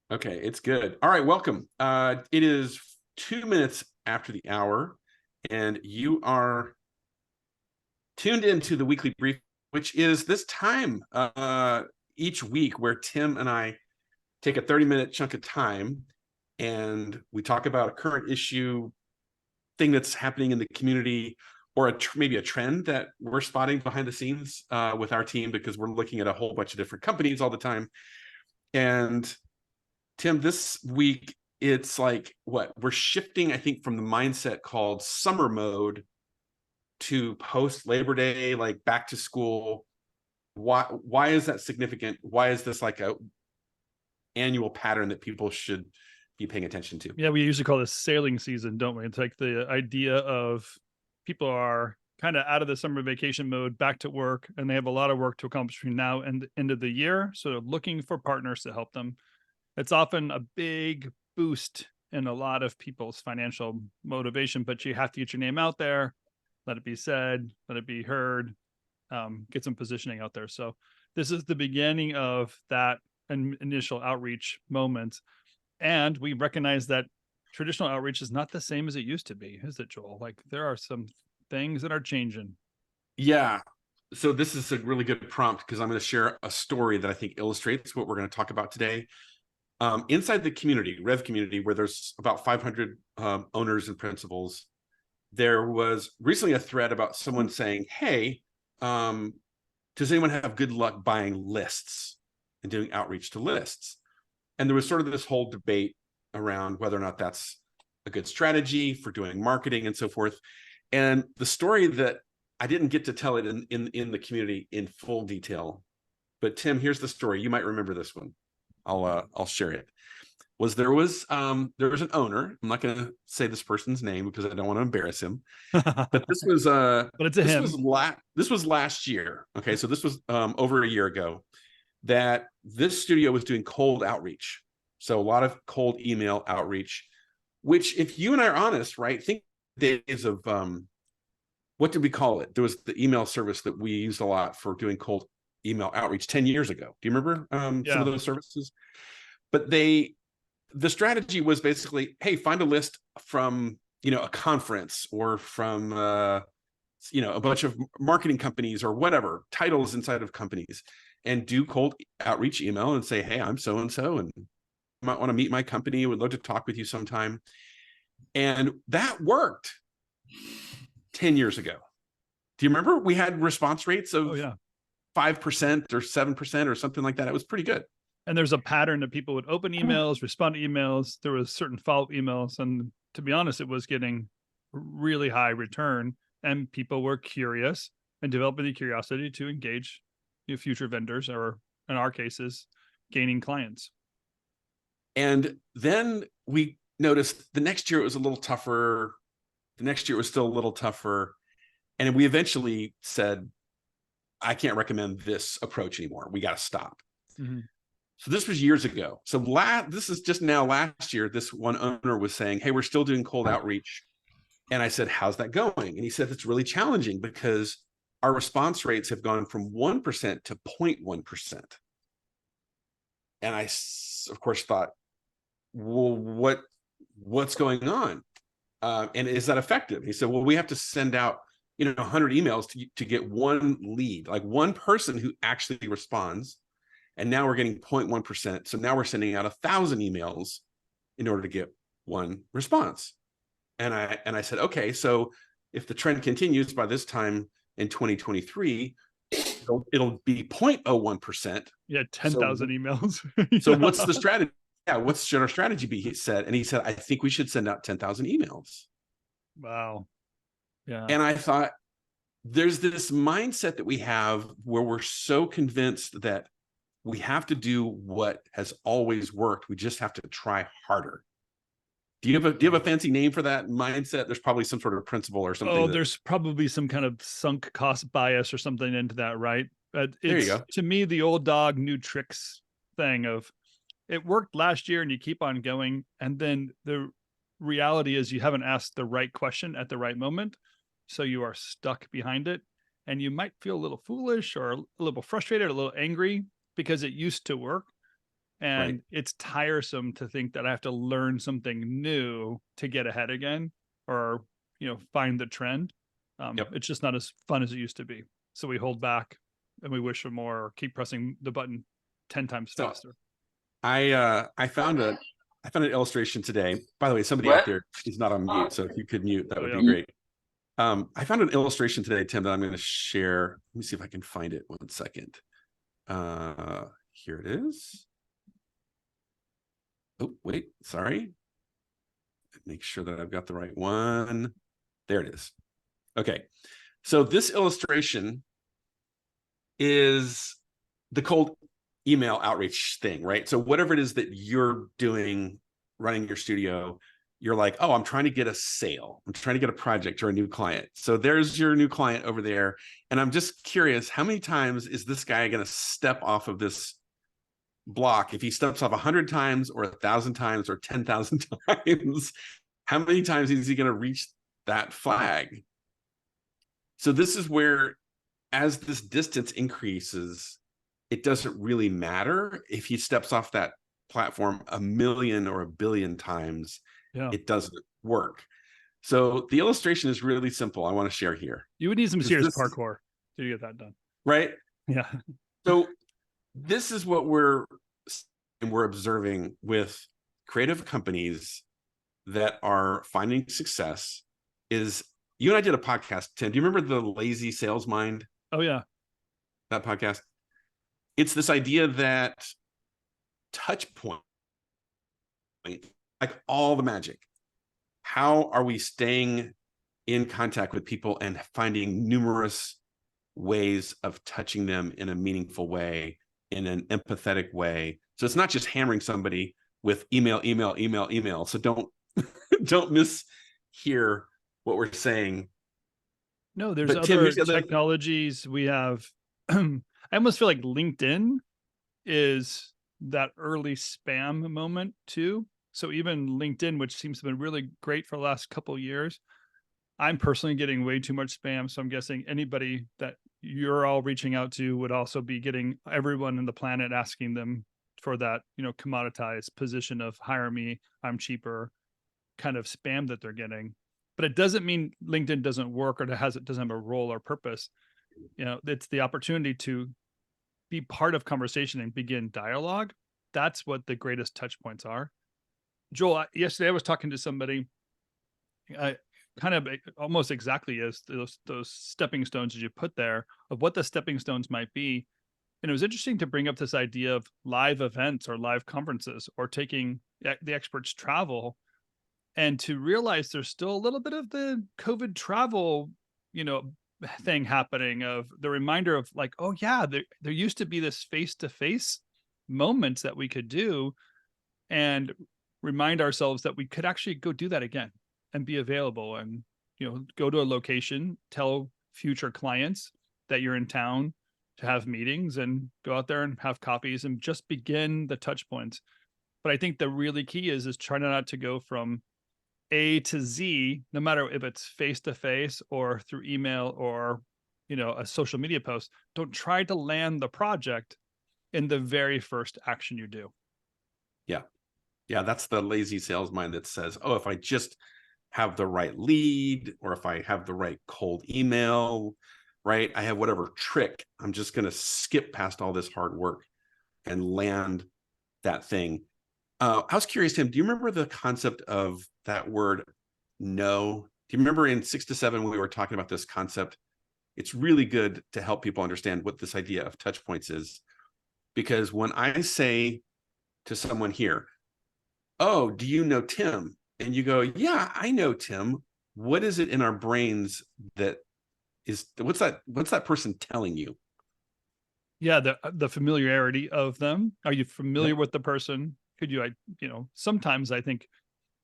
Okay, it's good. All right, welcome. It is 2 minutes after the hour, and you are tuned into the weekly brief, which is this time each week where Tim and I take a 30-minute chunk of time and we talk about a current issue, thing that's happening in the community, or maybe a trend that we're spotting behind the scenes with our team, because we're looking at a whole bunch of different companies all the time. And Tim, this week, it's like what we're shifting, I think, from the mindset called summer mode to post Labor Day, like back to school. Why is that significant? Why is this like a annual pattern that people should be paying attention to? Yeah, we usually call this sailing season, don't we? It's like the idea of people are kind of out of the summer vacation mode, back to work, and they have a lot of work to accomplish between now and the end of the year. So they're looking for partners to help them. It's often a big boost in a lot of people's financial motivation, but you have to get your name out there, let it be said, let it be heard, get some positioning out there. So this is the beginning of that initial outreach moment. And we recognize that traditional outreach is not the same as it used to be, is it, Joel? Like there are some things that are changing. Yeah. So this is a really good prompt, because I'm going to share a story that I think illustrates what we're going to talk about today. Inside the community, RevCommunity, where there's about 500 owners and principals, there was recently a thread about someone saying, hey, does anyone have good luck buying lists and doing outreach to lists? And there was sort of this whole debate around whether or not that's a good strategy for doing marketing and so forth. And the story that I didn't get to tell it in the community in full detail, but Tim, here's the story. You might remember this one. I'll share it. There was an owner. I'm not going to say this person's name because I don't want to embarrass him. But this was But it's a him. This was last year. Okay, so this was over a year ago, that this studio was doing cold outreach. So a lot of cold email outreach, which, if you and I are honest, right, think days of what did we call it? There was the email service that we used a lot for doing cold email outreach 10 years ago. Do you remember some of those services? But the strategy was basically, hey, find a list from, a conference, or from, a bunch of marketing companies or whatever, titles inside of companies, and do cold outreach email and say, hey, I'm so-and-so, and you might want to meet my company. Would love to talk with you sometime. And that worked 10 years ago. Do you remember? We had response rates of 5% or 7% or something like that. It was pretty good. And there's a pattern that people would open emails, respond to emails. There was certain follow-up emails. And to be honest, it was getting really high return. And people were curious and developing the curiosity to engage future vendors, or in our cases, gaining clients. And then we noticed the next year it was a little tougher. The next year it was still a little tougher. And we eventually said, I can't recommend this approach anymore. We got to stop. Mm-hmm. So this was years ago. So this is just now last year, this one owner was saying, hey, we're still doing cold outreach. And I said, how's that going? And he said, it's really challenging because our response rates have gone from 1% to 0.1%. And I, of course, thought, well, what's going on? And is that effective? He said, well, we have to send out 100 emails to get one lead, like one person who actually responds. And now we're getting 0.1%. So now we're sending out 1,000 emails in order to get one response. And I said, okay, so if the trend continues, by this time in 2023, it'll be 0.01%. Yeah, 10,000 emails. So what's the strategy? Yeah, what should our strategy be? He said, I think we should send out 10,000 emails. Wow. Yeah. And I thought, there's this mindset that we have where we're so convinced that we have to do what has always worked. We just have to try harder. Do you have a fancy name for that mindset? There's probably some sort of principle or something. Oh, there's probably some kind of sunk cost bias or something into that, right? But there you go. To me, the old dog, new tricks thing of it worked last year and you keep on going. And then the reality is you haven't asked the right question at the right moment. So you are stuck behind it. And you might feel a little foolish or a little frustrated, or a little angry, because it used to work. And Right. it's tiresome to think that I have to learn something new to get ahead again, or, find the trend. Yep. It's just not as fun as it used to be. So we hold back and we wish for more, or keep pressing the button 10 times So faster. I found an illustration today. By the way, somebody out What? there is not on mute, so if you could mute, that Oh, would yeah. be great. I found an illustration today, Tim, that I'm going to share. Let me see if I can find it. 1 second. Here it is. Oh, wait, sorry. Make sure that I've got the right one. There it is. Okay. So this illustration is the cold email outreach thing, right? So whatever it is that you're doing, running your studio, you're like, oh, I'm trying to get a sale. I'm trying to get a project or a new client. So there's your new client over there. And I'm just curious, how many times is this guy going to step off of this block? If he steps off 100 times or 1,000 times or 10,000 times, how many times is he going to reach that flag? So this is where, as this distance increases, it doesn't really matter if he steps off that platform 1,000,000 or 1,000,000,000 times. Yeah. It doesn't work. So the illustration is really simple. I want to share here. You would need some serious This- parkour to get that done. Right? Yeah. So this is what we're observing with creative companies that are finding success. Is you and I did a podcast, Tim. Do you remember the Lazy Sales Mind? Oh, yeah. That podcast? It's this idea that touch point, like all the magic. How are we staying in contact with people and finding numerous ways of touching them in a meaningful way, in an empathetic way? So it's not just hammering somebody with email. So don't mishear what we're saying. No, there's But Tim, other here's the other- technologies we have. I almost feel like LinkedIn is that early spam moment too. So even LinkedIn, which seems to have been really great for the last couple of years, I'm personally getting way too much spam. So I'm guessing anybody that you're all reaching out to would also be getting everyone on the planet asking them for that, commoditized position of hire me, I'm cheaper kind of spam that they're getting. But it doesn't mean LinkedIn doesn't work or doesn't have a role or purpose. It's the opportunity to be part of conversation and begin dialogue. That's what the greatest touch points are. Joel, yesterday I was talking to somebody, kind of almost exactly as those stepping stones that you put there, of what the stepping stones might be. And it was interesting to bring up this idea of live events or live conferences, or taking the experts travel, and to realize there's still a little bit of the COVID travel, thing happening, of the reminder of like, oh yeah, there used to be this face-to-face moments that we could do, and remind ourselves that we could actually go do that again and be available, and go to a location, tell future clients that you're in town to have meetings, and go out there and have coffees and just begin the touch points. But I think the really key is trying not to go from A to Z, no matter if it's face to face or through email or a social media post. Don't try to land the project in the very first action you do. Yeah, that's the lazy sales mind that says, oh, if I just have the right lead, or if I have the right cold email, right, I have whatever trick, I'm just going to skip past all this hard work and land that thing. I was curious, Tim, do you remember the concept of that word no? Do you remember in 6 to 7 we were talking about this concept? It's really good to help people understand what this idea of touch points is, because when I say to someone here, oh, do you know Tim? And you go, yeah, I know Tim. What is it in our brains that is, what's that person telling you? Yeah, the familiarity of them. Are you familiar Yep. with the person? Could you, sometimes I think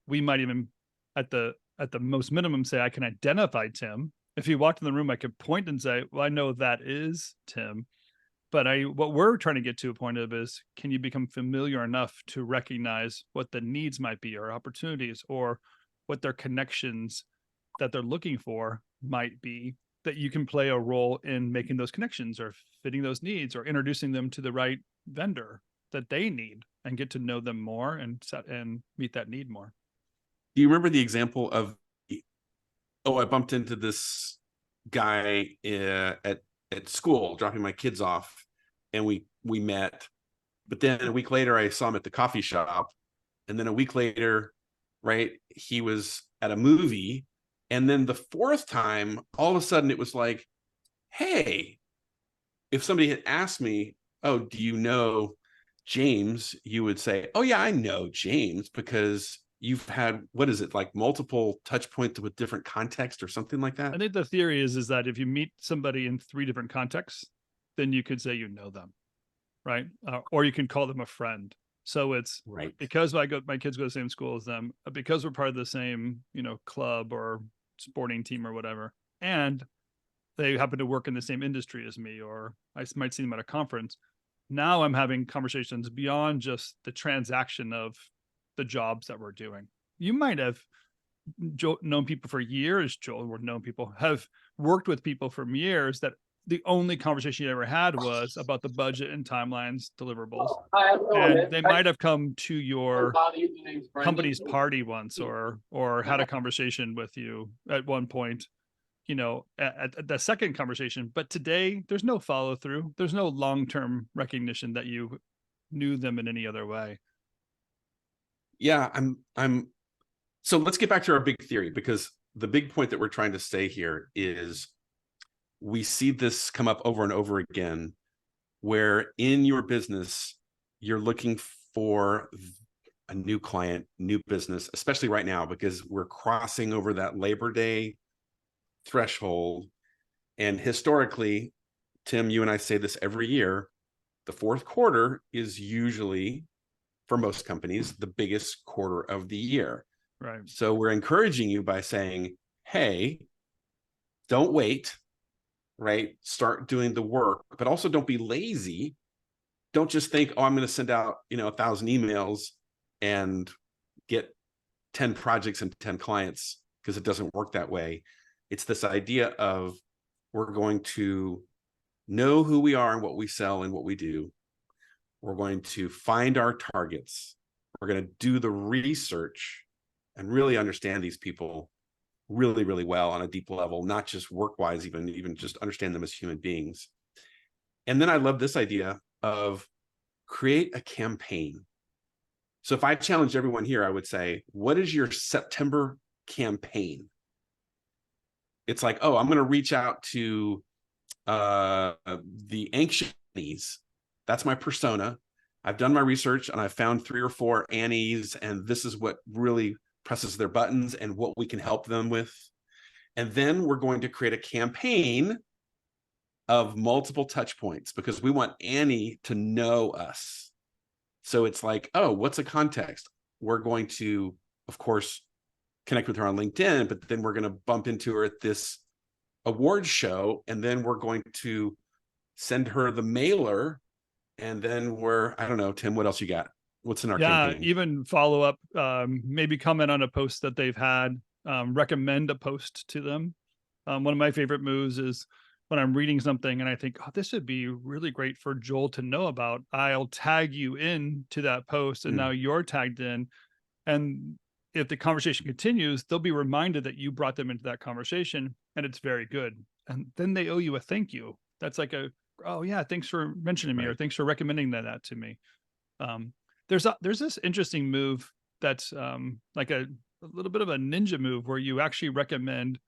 we might even at the most minimum say, I can identify Tim. If he walked in the room, I could point and say, well, I know that is Tim. But what we're trying to get to a point of is, can you become familiar enough to recognize what the needs might be, or opportunities, or what their connections that they're looking for might be, that you can play a role in making those connections or fitting those needs or introducing them to the right vendor that they need. and get to know them more and meet that need more. Do you remember the example of, oh, I bumped into this guy at school dropping my kids off, and we met, but then a week later I saw him at the coffee shop, and then a week later, right, he was at a movie, and then the fourth time, all of a sudden it was like, hey, if somebody had asked me, oh, do you know James, you would say, oh yeah, I know James, because you've had, what is it, like multiple touch points with different context or something like that. I think the theory is that if you meet somebody in 3 different contexts, then you could say you know them, right? Or you can call them a friend. So it's Right. because my kids go to the same school as them, because we're part of the same, club or sporting team or whatever, and they happen to work in the same industry as me, or I might see them at a conference. Now I'm having conversations beyond just the transaction of the jobs that we're doing. You might have known people for years, Joel, or known people, have worked with people for years that the only conversation you ever had was about the budget and timelines, deliverables. And they might have come to your company's party once, or had a conversation with you at one point, at the second conversation. But today there's no follow through. There's no long-term recognition that you knew them in any other way. Yeah, so let's get back to our big theory, because the big point that we're trying to say here is we see this come up over and over again, where in your business, you're looking for a new client, new business, especially right now, because we're crossing over that Labor Day threshold. And historically, Tim, you and I say this every year, the fourth quarter is usually, for most companies, the biggest quarter of the year. Right. So we're encouraging you by saying, hey, don't wait, right? Start doing the work, but also don't be lazy. Don't just think, oh, I'm going to send out, 1,000 emails and get 10 projects and 10 clients, because it doesn't work that way. It's this idea of, we're going to know who we are and what we sell and what we do. We're going to find our targets. We're going to do the research and really understand these people really, really well on a deep level, not just work-wise, even just understand them as human beings. And then I love this idea of create a campaign. So if I challenge everyone here, I would say, what is your September campaign? It's like, oh, I'm going to reach out to the anxious Annies. That's my persona. I've done my research and I've found 3 or 4 Annies, and this is what really presses their buttons and what we can help them with. And then we're going to create a campaign of multiple touch points, because we want Annie to know us. So it's like, oh, what's a context? We're going to, of course, connect with her on LinkedIn, but then we're going to bump into her at this awards show, and then we're going to send her the mailer, and then I don't know, Tim, what else you got? What's in our campaign? Even follow up, maybe comment on a post that they've had, recommend a post to them. One of my favorite moves is when I'm reading something and I think, oh, this would be really great for Joel to know about, I'll tag you in to that post, and now you're tagged in. And if the conversation continues, they'll be reminded that you brought them into that conversation, and it's very good. And then they owe you a thank you. That's like oh yeah, thanks for mentioning me, or thanks for recommending that to me. There's this interesting move that's like a little bit of a ninja move, where you actually recommend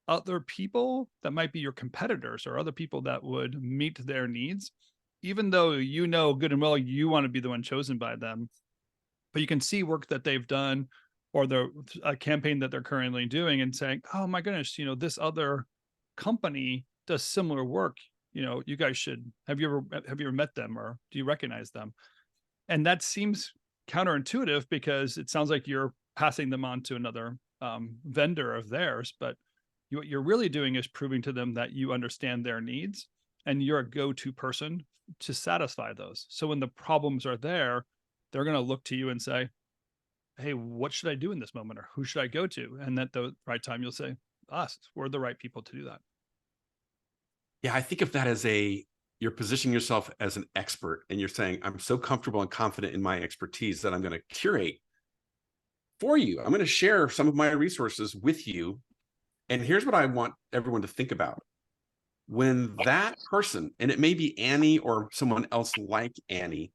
other people that might be your competitors, or other people that would meet their needs, even though good and well you want to be the one chosen by them. But you can see work that they've done, or a campaign that they're currently doing, and saying, oh my goodness, this other company does similar work. You guys should, have you ever met them, or do you recognize them? And that seems counterintuitive, because it sounds like you're passing them on to another vendor of theirs, but what you're really doing is proving to them that you understand their needs, and you're a go-to person to satisfy those. So when the problems are there, they're going to look to you and say, hey, what should I do in this moment? Or who should I go to? And at the right time, you'll say, us, we're the right people to do that. Yeah, I think of that as you're positioning yourself as an expert, and you're saying, I'm so comfortable and confident in my expertise that I'm going to curate for you. I'm going to share some of my resources with you. And here's what I want everyone to think about. When that person, and it may be Annie or someone else like Annie,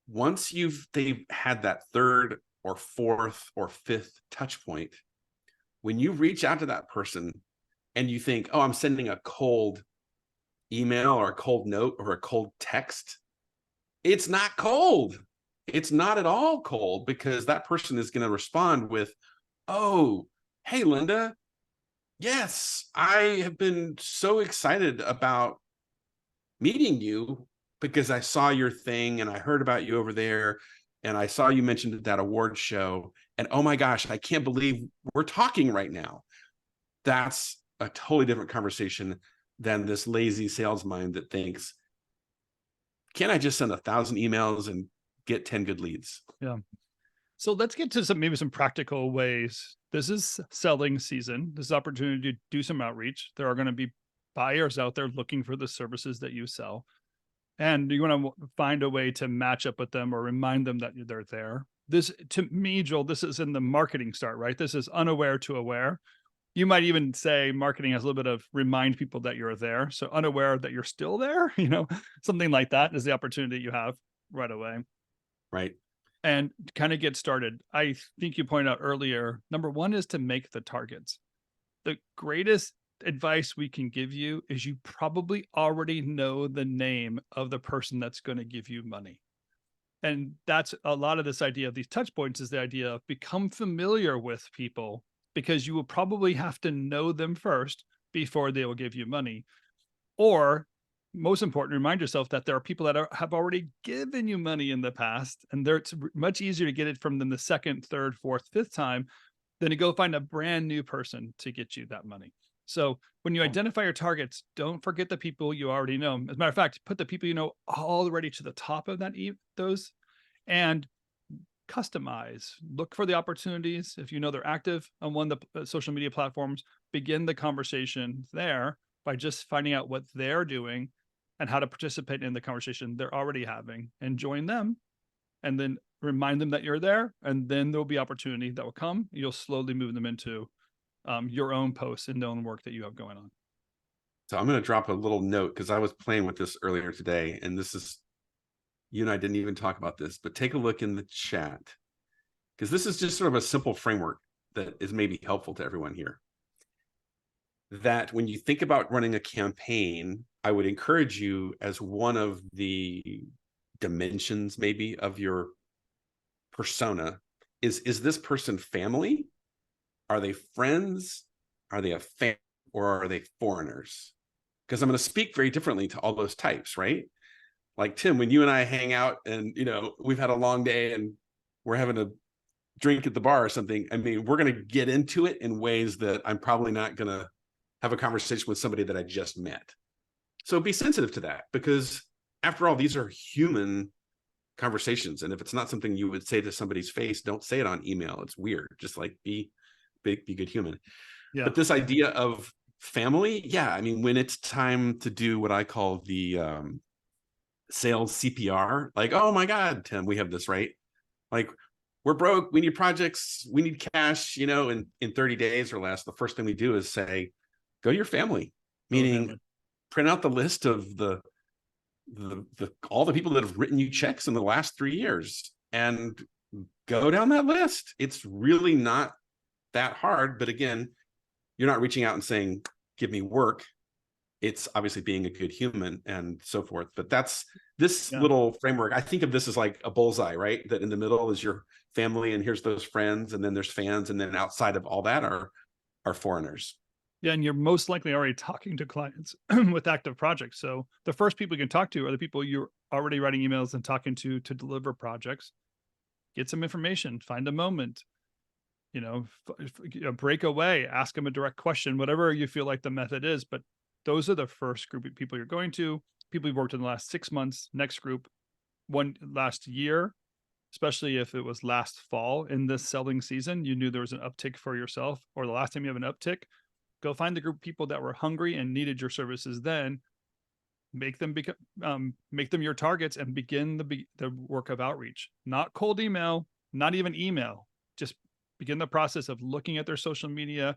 once they've had that third or fourth or fifth touch point, when you reach out to that person and you think, oh, I'm sending a cold email or a cold note or a cold text, it's not cold. It's not at all cold, because that person is going to respond with, oh, hey, Linda. Yes, I have been so excited about meeting you because I saw your thing and I heard about you over there. And I saw you mentioned at that award show. And oh my gosh, I can't believe we're talking right now. That's a totally different conversation than this lazy sales mind that thinks, can I just send 1,000 emails and get 10 good leads? Yeah. So let's get to maybe some practical ways. This is selling season. This is opportunity to do some outreach. There are going to be buyers out there looking for the services that you sell. And you want to find a way to match up with them or remind them that they're there. This, to me, Joel, this is in the marketing start, right? This is unaware to aware. You might even say marketing has a little bit of remind people that you're there. So unaware that you're still there, something like that is the opportunity you have right away. Right. And kind of get started. I think you pointed out earlier, number one is to make the targets. The greatest advice we can give you is you probably already know the name of the person that's going to give you money. And that's a lot of this idea of these touch points, is the idea of become familiar with people, because you will probably have to know them first before they will give you money. Or most important, remind yourself that there are people that have already given you money in the past, and it's much easier to get it from them the second, third, fourth, fifth time than to go find a brand new person to get you that money. So when you identify your targets, don't forget the people you already know. As a matter of fact, put the people you know already to the top of those, and customize. Look for the opportunities. If you know they're active on one of the social media platforms, begin the conversation there by just finding out what they're doing and how to participate in the conversation they're already having, and join them, and then remind them that you're there. And then there'll be opportunity that will come. You'll slowly move them into your own posts and own work that you have going on. So I'm going to drop a little note, because I was playing with this earlier today, and this is, you and I didn't even talk about this, but take a look in the chat, because this is just sort of a simple framework that is maybe helpful to everyone here. That when you think about running a campaign, I would encourage you, as one of the dimensions maybe of your persona, is this person family? Are they friends? Are they a fan? Or are they foreigners? Because I'm going to speak very differently to all those types, right? Like Tim, when you and I hang out and, we've had a long day and we're having a drink at the bar or something, I mean, we're going to get into it in ways that I'm probably not going to have a conversation with somebody that I just met. So be sensitive to that, because after all, these are human conversations. And if it's not something you would say to somebody's face, don't say it on email. It's weird. Just like be good human. Yeah. But this idea of family, yeah, I mean, when it's time to do what I call the sales CPR, like, oh my God, Tim, we have this, right? Like, we're broke, we need projects, we need cash, in 30 days or less. The first thing we do is say, go to your family, meaning print out the list of the all the people that have written you checks in the last 3 years and go down that list. It's really not that hard. But again, you're not reaching out and saying, give me work. It's obviously being a good human and so forth. But that's this little framework. I think of this as like a bullseye, right? That in the middle is your family, and here's those friends, and then there's fans, and then outside of all that are foreigners. Yeah, and you're most likely already talking to clients with active projects. So the first people you can talk to are the people you're already writing emails and talking to deliver projects. Get some information, find a moment, break away, ask them a direct question, whatever you feel like the method is. But those are the first group of people you're going to. People you've worked in the last 6 months. Next group, one last year, especially if it was last fall in this selling season, you knew there was an uptick for yourself, or the last time you have an uptick, go find the group of people that were hungry and needed your services then, make them your targets and begin the work of outreach. Not cold email, not even email. Just begin the process of looking at their social media,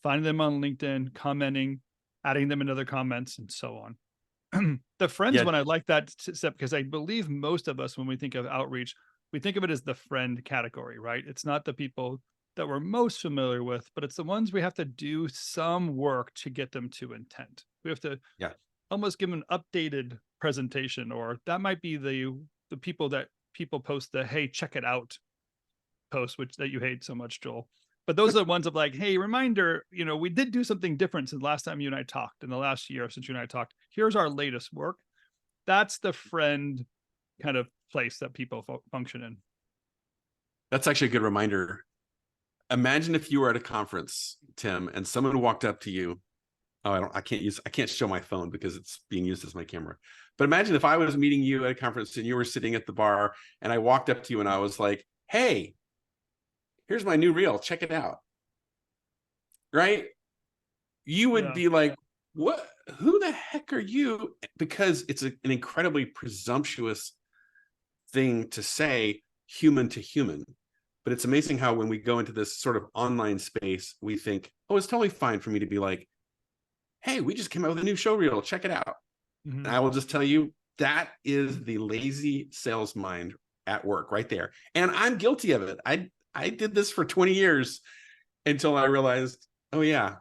finding them on LinkedIn, commenting, adding them in other comments, and so on. The friends Yeah. one, I like that step because I believe most of us, when we think of outreach, we think of it as the friend category, right? It's not the people that we're most familiar with, but it's the ones we have to do some work to get them to intent. We have to Yeah. almost give an updated presentation, or that might be the people that people post the, hey, check it out post, which that you hate so much, Joel. But those are the ones of like, hey, reminder, we did do something different since last time you and I talked, in the last year since you and I talked. Here's our latest work. That's the friend kind of place that people function in. That's actually a good reminder. Imagine if you were at a conference, Tim, and someone walked up to you. Oh, I can't show my phone because it's being used as my camera. But imagine if I was meeting you at a conference and you were sitting at the bar and I walked up to you and I was like, hey, here's my new reel, check it out. Right? You would be like, what? Who the heck are you? Because it's an incredibly presumptuous thing to say, human to human. But it's amazing how when we go into this sort of online space, we think, oh, it's totally fine for me to be like, hey, we just came out with a new show reel, check it out. Mm-hmm. And I will just tell you, that is the lazy sales mind at work right there. And I'm guilty of it. I did this for 20 years until I realized, oh yeah,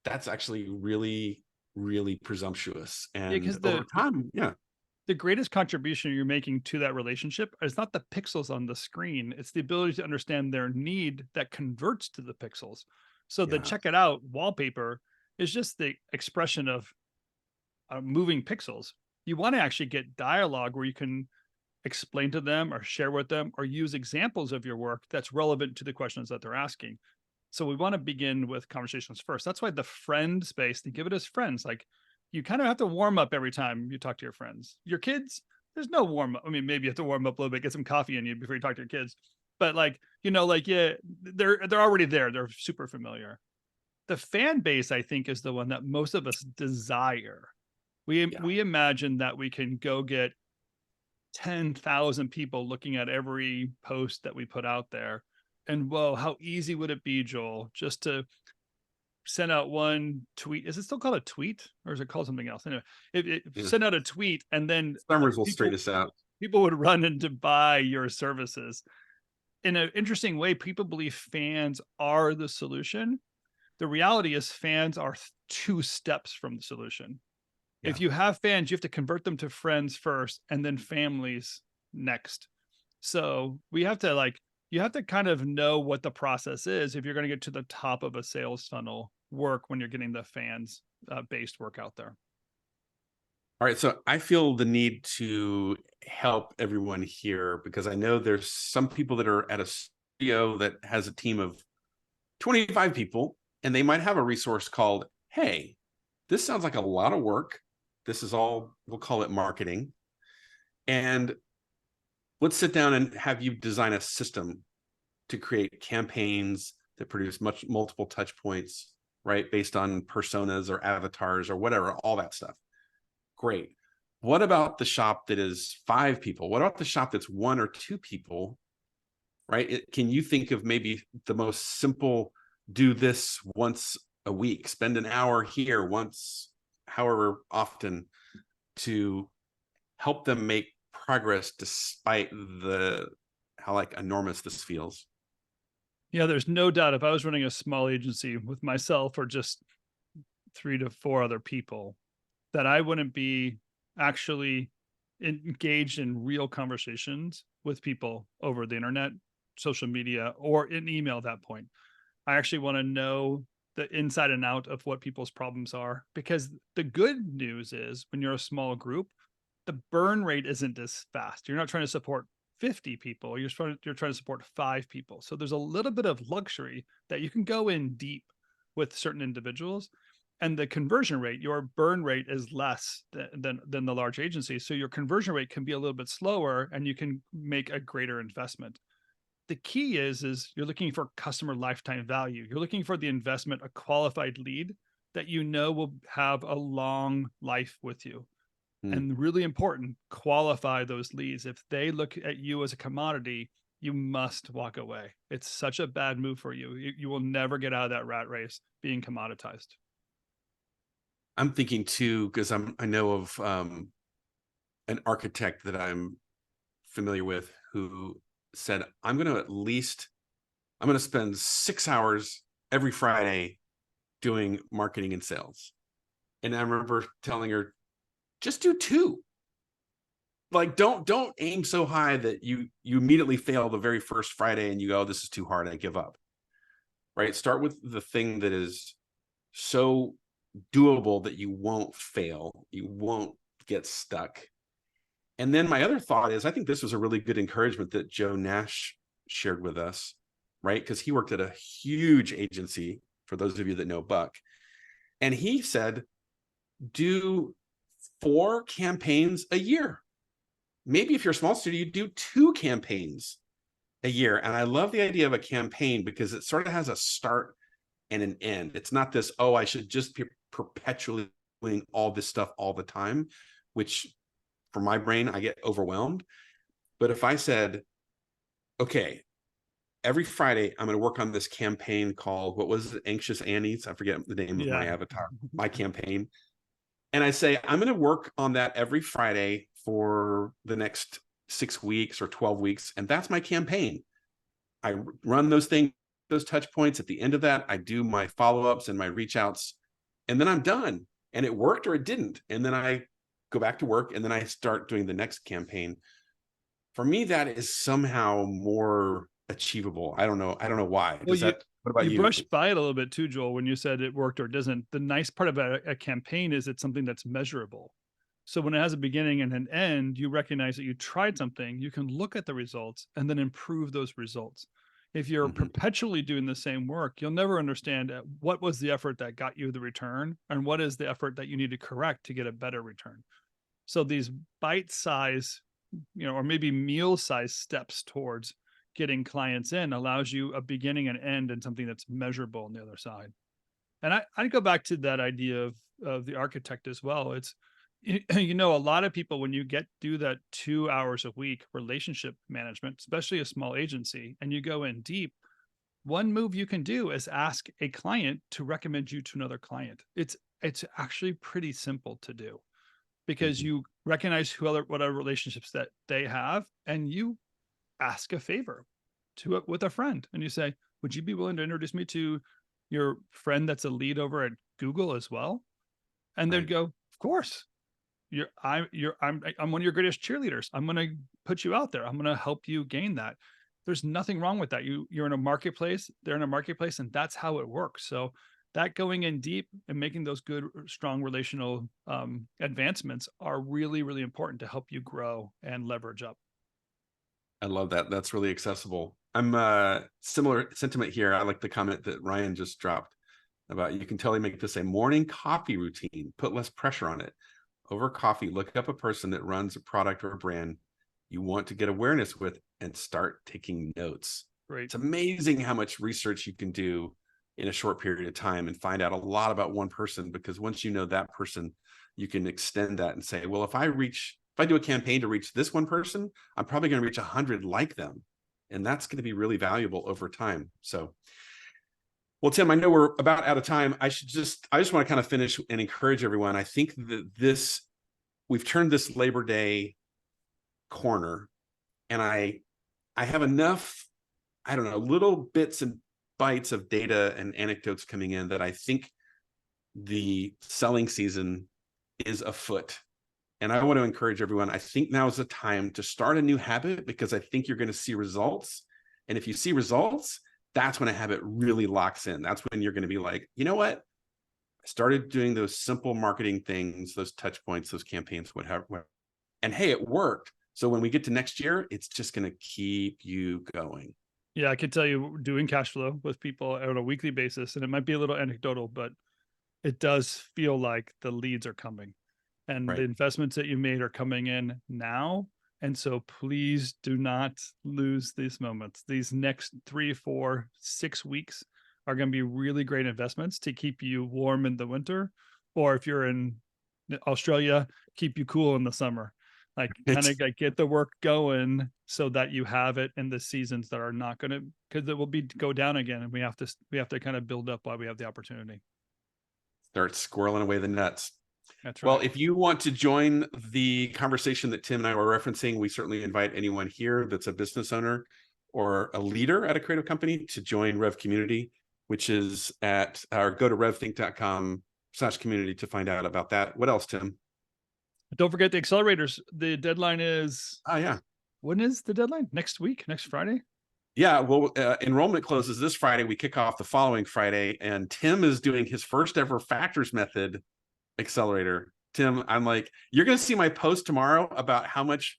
that's actually really, really presumptuous. And over time, the greatest contribution you're making to that relationship is not the pixels on the screen. It's the ability to understand their need that converts to the pixels. So the check it out wallpaper is just the expression of moving pixels. You want to actually get dialogue where you can explain to them or share with them or use examples of your work that's relevant to the questions that they're asking. So we want to begin with conversations first. That's why the friend space, they give it as friends. Like, you kind of have to warm up every time you talk to your friends. Your kids, there's no warm up. I mean, maybe you have to warm up a little bit, get some coffee in you before you talk to your kids. But they're already there. They're super familiar. The fan base, I think, is the one that most of us desire. We imagine that we can go get 10,000 people looking at every post that we put out there. And whoa, how easy would it be, Joel, just to send out one tweet? Is it still called a tweet, or is it called something else? Anyway, send out a tweet, and then Summers will straighten us out. People would run in to buy your services. In an interesting way, people believe fans are the solution. The reality is fans are 2 steps from the solution. Yeah. If you have fans, you have to convert them to friends first and then families next. So you have to kind of know what the process is if you're going to get to the top of a sales funnel work when you're getting the fans based work out there. All right. So I feel the need to help everyone here because I know there's some people that are at a studio that has a team of 25 people, and they might have a resource called, hey, this sounds like a lot of work. This is all, we'll call it marketing. And let's sit down and have you design a system to create campaigns that produce multiple touch points, right? Based on personas or avatars or whatever, all that stuff. Great. What about the shop that is 5 people? What about the shop that's 1 or 2 people, right? Can you think of maybe the most simple, do this once a week, spend an hour here once, however often, to help them make progress despite how like enormous this feels? Yeah, there's no doubt if I was running a small agency with myself or just 3 to 4 other people, that I wouldn't be actually engaged in real conversations with people over the internet, social media, or in email at that point. I actually want to know the inside and out of what people's problems are, because the good news is when you're a small group, the burn rate isn't as fast. You're not trying to support 50 people. You're trying to support 5 people. So there's a little bit of luxury that you can go in deep with certain individuals, and the conversion rate, your burn rate is less than the large agency. So your conversion rate can be a little bit slower and you can make a greater investment. The key is you're looking for customer lifetime value. You're looking for the investment, a qualified lead that you know will have a long life with you. And really important, qualify those leads. If they look at you as a commodity, you must walk away. It's such a bad move for you. You will never get out of that rat race being commoditized. I'm thinking too, because I know of an architect that I'm familiar with who said, I'm going to spend 6 hours every Friday doing marketing and sales. And I remember telling her, just do 2. Like, don't aim so high that you immediately fail the very first Friday and you go, this is too hard, I give up. Right? Start with the thing that is so doable that you won't fail, you won't get stuck. And then my other thought is, I think this was a really good encouragement that Joe Nash shared with us, right? Because he worked at a huge agency, for those of you that know Buck. And he said, do 4 campaigns a year. Maybe if you're a small studio, you do 2 campaigns a year. And I love the idea of a campaign because it sort of has a start and an end. It's not this, oh, I should just be perpetually doing all this stuff all the time, which for my brain, I get overwhelmed. But if I said, okay, every Friday, I'm going to work on this campaign called, what was it? Anxious Annie's. I forget the name of my avatar, my campaign. And I say, I'm going to work on that every Friday for the next 6 weeks or 12 weeks. And that's my campaign. I run those things, those touch points. At the end of that, I do my follow-ups and my reach outs, and then I'm done. And it worked or it didn't. And then I go back to work, and then I start doing the next campaign. For me, that is somehow more achievable. I don't know why. Well, what about you? Brushed by it a little bit too, Joel, when you said it worked or it doesn't. The nice part about a campaign is it's something that's measurable. So when it has a beginning and an end, you recognize that you tried something, you can look at the results and then improve those results. If you're perpetually doing the same work, you'll never understand what was the effort that got you the return and what is the effort that you need to correct to get a better return. So these bite-size, or maybe meal-size steps towards getting clients in allows you a beginning and end and something that's measurable on the other side. And I go back to that idea of the architect as well. It's, a lot of people, when you do that 2 hours a week relationship management, especially a small agency, and you go in deep, one move you can do is ask a client to recommend you to another client. It's actually pretty simple to do because you recognize what other relationships that they have, and you ask a favor with a friend, and you say, would you be willing to introduce me to your friend that's a lead over at Google as well? And they'd go, of course. I'm one of your greatest cheerleaders. I'm going to put you out there. I'm going to help you gain that. There's nothing wrong with that. You're in a marketplace, they're in a marketplace, and that's how it works. So that going in deep and making those good, strong relational advancements are really, really important to help you grow and leverage up. I love that. That's really accessible. I'm similar sentiment here. I like the comment that Ryan just dropped about, you can totally make this a morning coffee routine, put less pressure on it. Over coffee, look up a person that runs a product or a brand you want to get awareness with and start taking notes. Right. It's amazing how much research you can do in a short period of time and find out a lot about one person, because once you know that person, you can extend that and say, well, if I do a campaign to reach this one person, I'm probably going to reach 100 like them. And that's going to be really valuable over time. So, well, Tim, I know we're about out of time. I just want to kind of finish and encourage everyone. I think that we've turned this Labor Day corner, and I have enough, I don't know, little bits and bites of data and anecdotes coming in that I think the selling season is afoot. And I want to encourage everyone. I think now is the time to start a new habit, because I think you're going to see results. And if you see results, that's when a habit really locks in. That's when you're going to be like, you know what? I started doing those simple marketing things, those touch points, those campaigns, whatever. And hey, it worked. So when we get to next year, it's just going to keep you going. Yeah, I could tell you, doing cash flow with people on a weekly basis, and it might be a little anecdotal, but it does feel like the leads are coming, and the investments that you made are coming in now. And so please do not lose these moments. These next 3, 4, 6 weeks are going to be really great investments to keep you warm in the winter. Or if you're in Australia, keep you cool in the summer. Like kind of like get the work going so that you have it in the seasons that are not going to, because it will go down again, and we have to kind of build up while we have the opportunity. Start squirreling away the nuts. That's right. Well, if you want to join the conversation that Tim and I were referencing, we certainly invite anyone here that's a business owner or a leader at a creative company to join RevCommunity, which is at, or go to revthink.com/community to find out about that. What else, Tim? Don't forget the accelerators. The deadline is, Oh, yeah. when is the deadline? Next week? Next Friday? Yeah, well, enrollment closes this Friday. We kick off the following Friday, and Tim is doing his first ever factors method accelerator. Tim, I'm like, you're going to see my post tomorrow about how much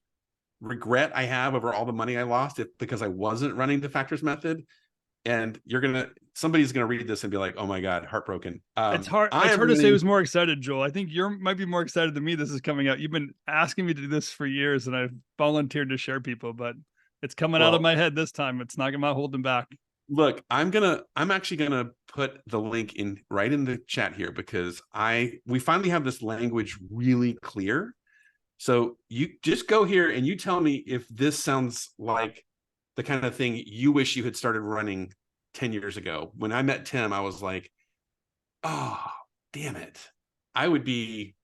regret I have over all the money I lost because I wasn't running the factors method. And somebody's going to read this and be like, oh my God, heartbroken. It's hard to say who's more excited, Joel. I think you might be more excited than me. This is coming out. You've been asking me to do this for years, and I've volunteered to share people, but it's coming out of my head this time. It's not holding back. Look, I'm actually gonna put the link right in the chat here, because we finally have this language really clear. So you just go here and you tell me if this sounds like the kind of thing you wish you had started running 10 years ago. When I met Tim, I was like, oh, damn it. I would be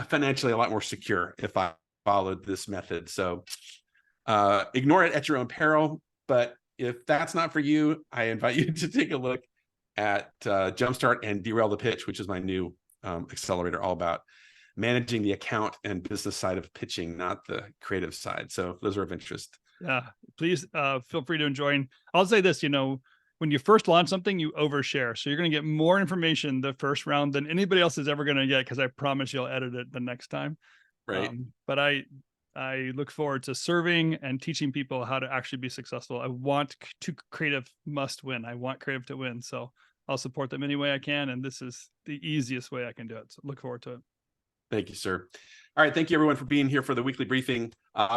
financially a lot more secure if I followed this method. So ignore it at your own peril. But if that's not for you, I invite you to take a look at Jumpstart and Derail the Pitch, which is my new accelerator, all about managing the account and business side of pitching, not the creative side. So those are of interest. Yeah, please feel free to join. I'll say this, when you first launch something, you overshare. So you're going to get more information the first round than anybody else is ever going to get, because I promise you'll edit it the next time. Right. But I look forward to serving and teaching people how to actually be successful. I want creative must win. I want creative to win. So I'll support them any way I can. And this is the easiest way I can do it. So look forward to it. Thank you, sir. All right. Thank you, everyone, for being here for the weekly briefing.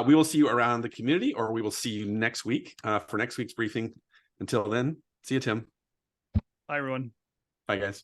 We will see you around the community, or we will see you next week for next week's briefing. Until then, see you, Tim. Bye, everyone. Bye, guys.